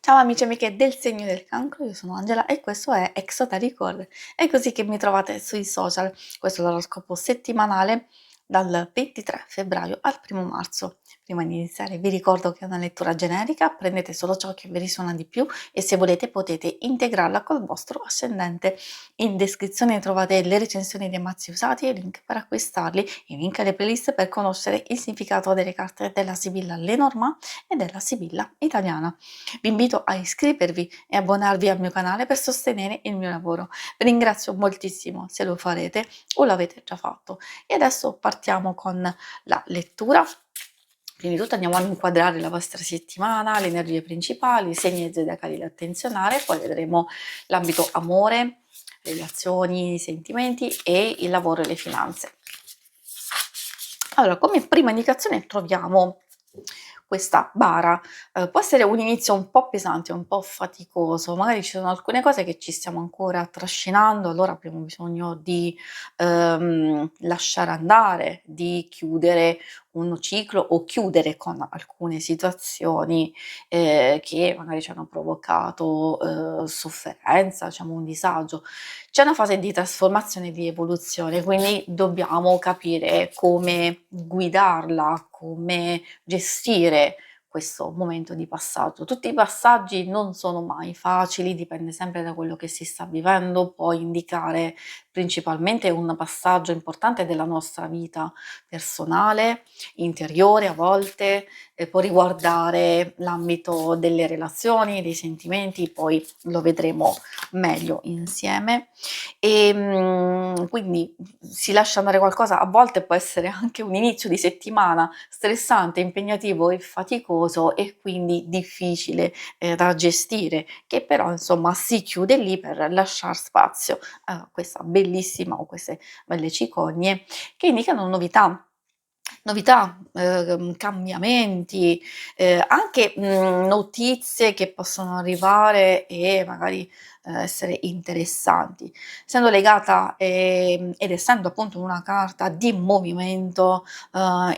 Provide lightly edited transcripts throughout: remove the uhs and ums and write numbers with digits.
Ciao amici e amiche del segno del cancro, io sono Angela e questo è Exoter Record. È così che mi trovate sui social. Questo è l'oroscopo settimanale dal 23 febbraio al 1 marzo. Prima di iniziare vi ricordo che è una lettura generica, prendete solo ciò che vi risuona di più e se volete potete integrarla col vostro ascendente. In descrizione trovate le recensioni dei mazzi usati e i link per acquistarli, i link alle playlist per conoscere il significato delle carte della Sibilla Lenormand e della Sibilla italiana. Vi invito a iscrivervi e abbonarvi al mio canale per sostenere il mio lavoro. Vi ringrazio moltissimo se lo farete o l'avete già fatto. E adesso partiamo con la lettura. Prima di tutto andiamo ad inquadrare la vostra settimana, le energie principali, i segni zodiacali da attenzionare, poi vedremo l'ambito amore, relazioni, sentimenti e il lavoro e le finanze. Allora, come prima indicazione troviamo questa bara. Può essere un inizio un po' pesante, un po' faticoso, magari ci sono alcune cose che ci stiamo ancora trascinando, allora abbiamo bisogno di lasciare andare, di chiudere un ciclo o chiudere con alcune situazioni che magari ci hanno provocato sofferenza, diciamo un disagio. C'è una fase di trasformazione e di evoluzione, quindi dobbiamo capire come guidarla, come gestire questo momento di passaggio. Tutti i passaggi non sono mai facili, dipende sempre da quello che si sta vivendo, può indicare principalmente un passaggio importante della nostra vita personale, interiore a volte, può riguardare l'ambito delle relazioni, dei sentimenti, poi lo vedremo meglio insieme. Quindi si lascia andare qualcosa, a volte può essere anche un inizio di settimana stressante, impegnativo e faticoso e quindi difficile da gestire, che però insomma si chiude lì per lasciar spazio a questa bellissima o queste belle cicogne che indicano novità, cambiamenti, anche, notizie che possono arrivare e magari, essere interessanti. Essendo legata, ed essendo appunto una carta di movimento,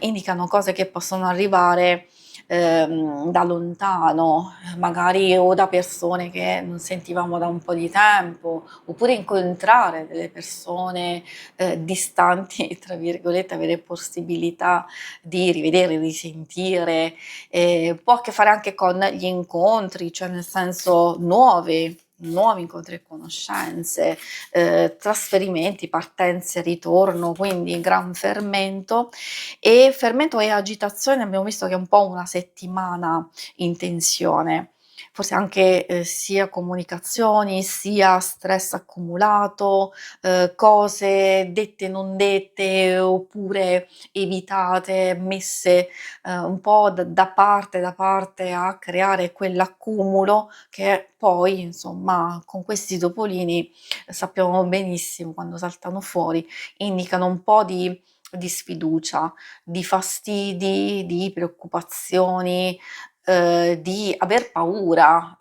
indicano cose che possono arrivare, da lontano, magari o da persone che non sentivamo da un po' di tempo, oppure incontrare delle persone, "distanti" tra virgolette, avere possibilità di rivedere, risentire, può a che fare anche con gli incontri, cioè nel senso nuovi incontri e conoscenze, trasferimenti, partenze, ritorno, quindi gran fermento. E fermento e agitazione abbiamo visto che è un po' una settimana in tensione. Forse anche, sia comunicazioni, sia stress accumulato, cose dette non dette oppure evitate, messe, un po' da parte a creare quell'accumulo che poi, insomma, con questi topolini sappiamo benissimo quando saltano fuori, indicano un po' di sfiducia, di fastidi, di preoccupazioni, di aver paura,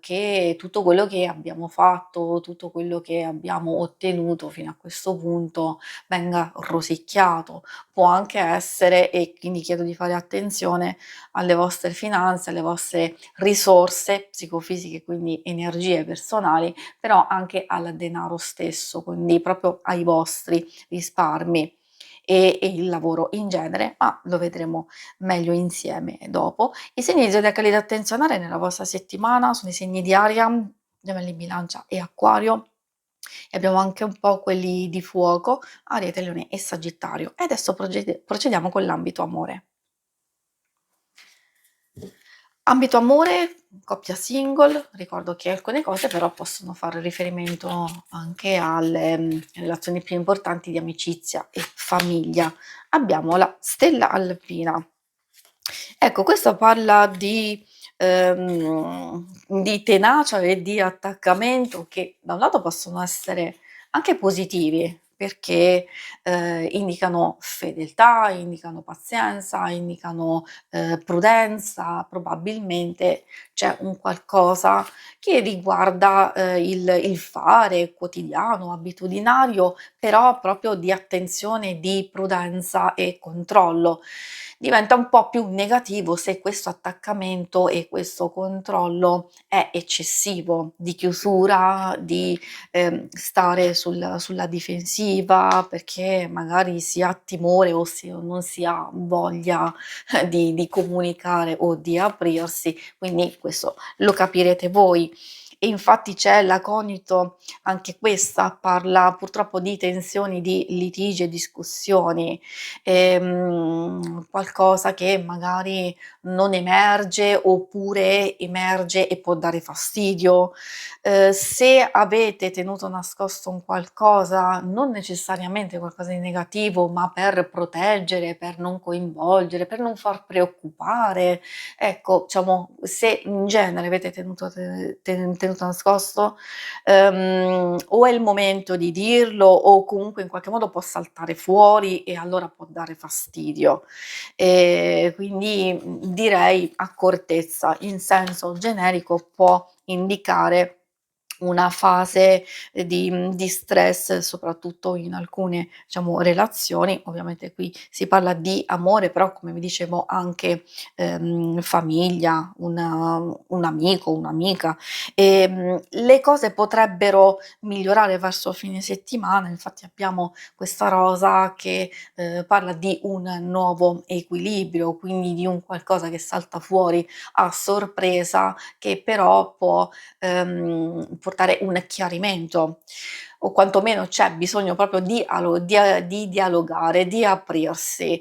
che tutto quello che abbiamo fatto, tutto quello che abbiamo ottenuto fino a questo punto venga rosicchiato. Può anche essere, e quindi chiedo di fare attenzione alle vostre finanze, alle vostre risorse psicofisiche, quindi energie personali, però anche al denaro stesso, quindi proprio ai vostri risparmi e il lavoro in genere, ma lo vedremo meglio insieme dopo. I segni zodiacali da attenzionare nella vostra settimana sono i segni di aria, gemelli, bilancia e acquario, e abbiamo anche un po' quelli di fuoco, ariete, leone e sagittario. E adesso procediamo con l'ambito amore. Ambito amore, coppia single, ricordo che alcune cose però possono fare riferimento anche alle relazioni più importanti di amicizia e famiglia. Abbiamo la stella alpina. Ecco, questo parla di tenacia e di attaccamento che da un lato possono essere anche positivi, perché, indicano fedeltà, indicano pazienza, indicano, prudenza, probabilmente c'è un qualcosa che riguarda, il fare quotidiano, abitudinario, però proprio di attenzione, di prudenza e controllo. diventa un po' più negativo se questo attaccamento e questo controllo è eccessivo, di chiusura, di stare sulla difensiva perché magari si ha timore o non si ha voglia di comunicare o di aprirsi, quindi questo lo capirete voi. E infatti c'è l'aconito, anche questa parla purtroppo di tensioni, di litigi e discussioni, qualcosa che magari non emerge oppure emerge e può dare fastidio. Se avete tenuto nascosto un qualcosa, non necessariamente qualcosa di negativo, ma per proteggere, per non coinvolgere, per non far preoccupare, ecco, diciamo, se in genere avete tenuto nascosto, o è il momento di dirlo o comunque in qualche modo può saltare fuori e allora può dare fastidio. Quindi, direi accortezza in senso generico può indicare una fase di stress, soprattutto in alcune, diciamo, relazioni. Ovviamente qui si parla di amore, però come vi dicevo anche, famiglia, un amico, un'amica. Le cose potrebbero migliorare verso fine settimana, infatti abbiamo questa rosa che, parla di un nuovo equilibrio, quindi di un qualcosa che salta fuori a sorpresa, che però può portare un chiarimento o quantomeno c'è bisogno proprio di dialogare, di aprirsi.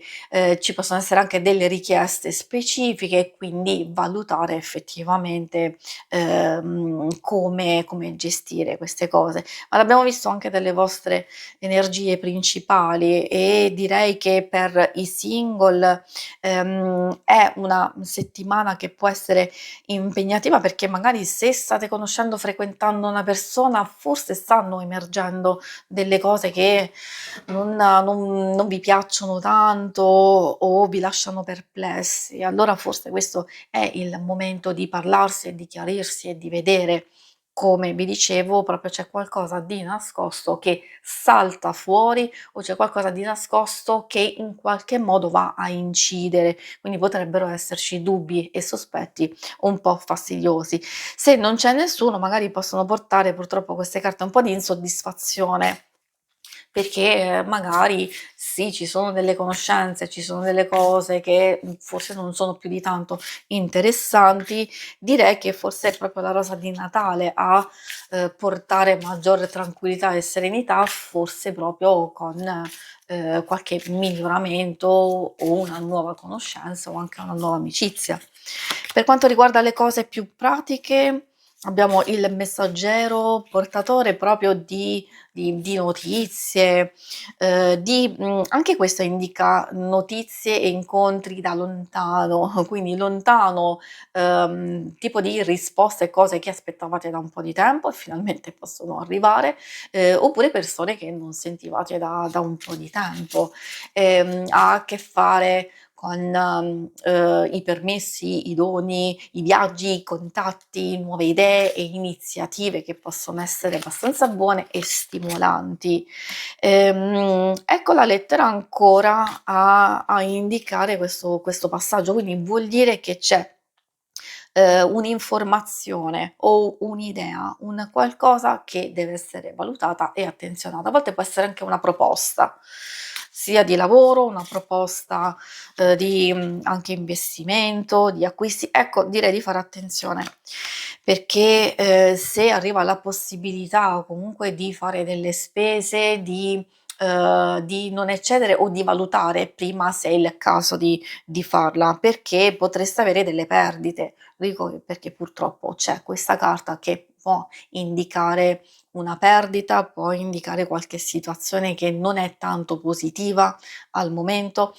Ci possono essere anche delle richieste specifiche e quindi valutare effettivamente, come gestire queste cose. Ma l'abbiamo visto anche dalle vostre energie principali e direi che per i single, è una settimana che può essere impegnativa perché magari se state conoscendo, frequentando una persona, forse stanno emergendo delle cose che non vi piacciono tanto o vi lasciano perplessi. Allora forse questo è il momento di parlarsi e di chiarirsi e di vedere, come vi dicevo, proprio c'è qualcosa di nascosto che salta fuori o c'è qualcosa di nascosto che in qualche modo va a incidere, quindi potrebbero esserci dubbi e sospetti un po' fastidiosi. Se non c'è nessuno, magari possono portare purtroppo queste carte un po' di insoddisfazione, perché magari sì, ci sono delle conoscenze, ci sono delle cose che forse non sono più di tanto interessanti. Direi che forse è proprio la rosa di Natale a portare maggiore tranquillità e serenità, forse proprio con qualche miglioramento o una nuova conoscenza o anche una nuova amicizia. Per quanto riguarda le cose più pratiche, abbiamo il messaggero portatore proprio di notizie, anche questo indica notizie e incontri da lontano, quindi lontano, tipo di risposte e cose che aspettavate da un po' di tempo e finalmente possono arrivare, oppure persone che non sentivate da un po' di tempo. Ha a che fare con, i permessi, i doni, i viaggi, i contatti, nuove idee e iniziative che possono essere abbastanza buone e stimolanti. Ecco la lettera ancora a indicare questo passaggio, quindi vuol dire che c'è un'informazione o un'idea, un qualcosa che deve essere valutata e attenzionata. A volte può essere anche una proposta, sia di lavoro, una proposta, di anche investimento, di acquisti. Ecco, direi di fare attenzione, perché, se arriva la possibilità o comunque di fare delle spese, di non eccedere o di valutare prima se è il caso di farla, perché potreste avere delle perdite. Dico perché purtroppo c'è questa carta che può indicare una perdita, può indicare qualche situazione che non è tanto positiva al momento,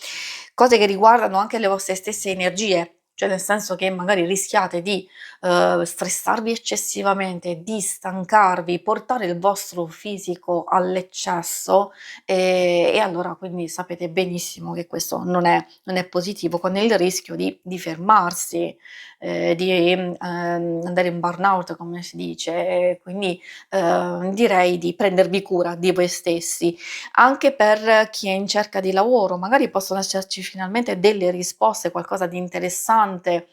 cose che riguardano anche le vostre stesse energie. cioè nel senso che magari rischiate di stressarvi eccessivamente, di stancarvi, portare il vostro fisico all'eccesso, e allora quindi sapete benissimo che questo non è positivo, con il rischio di fermarsi, di andare in burnout come si dice, e quindi direi di prendervi cura di voi stessi. Anche per chi è in cerca di lavoro, magari possono esserci finalmente delle risposte, qualcosa di interessante,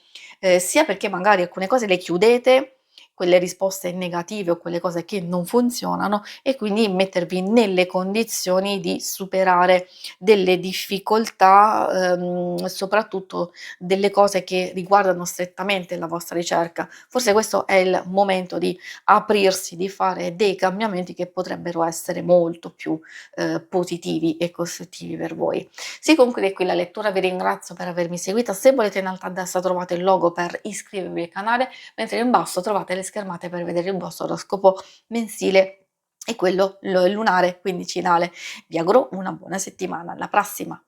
sia perché magari alcune cose le chiudete, quelle risposte negative o quelle cose che non funzionano, e quindi mettervi nelle condizioni di superare delle difficoltà, soprattutto delle cose che riguardano strettamente la vostra ricerca. Forse questo è il momento di aprirsi, di fare dei cambiamenti che potrebbero essere molto più positivi e costruttivi per voi. Si conclude qui la lettura, vi ringrazio per avermi seguita. Se volete, in alto a destra trovate il logo per iscrivervi al canale, mentre in basso trovate le schermate per vedere il vostro oroscopo mensile e quello lunare quindicinale. Vi auguro una buona settimana, alla prossima!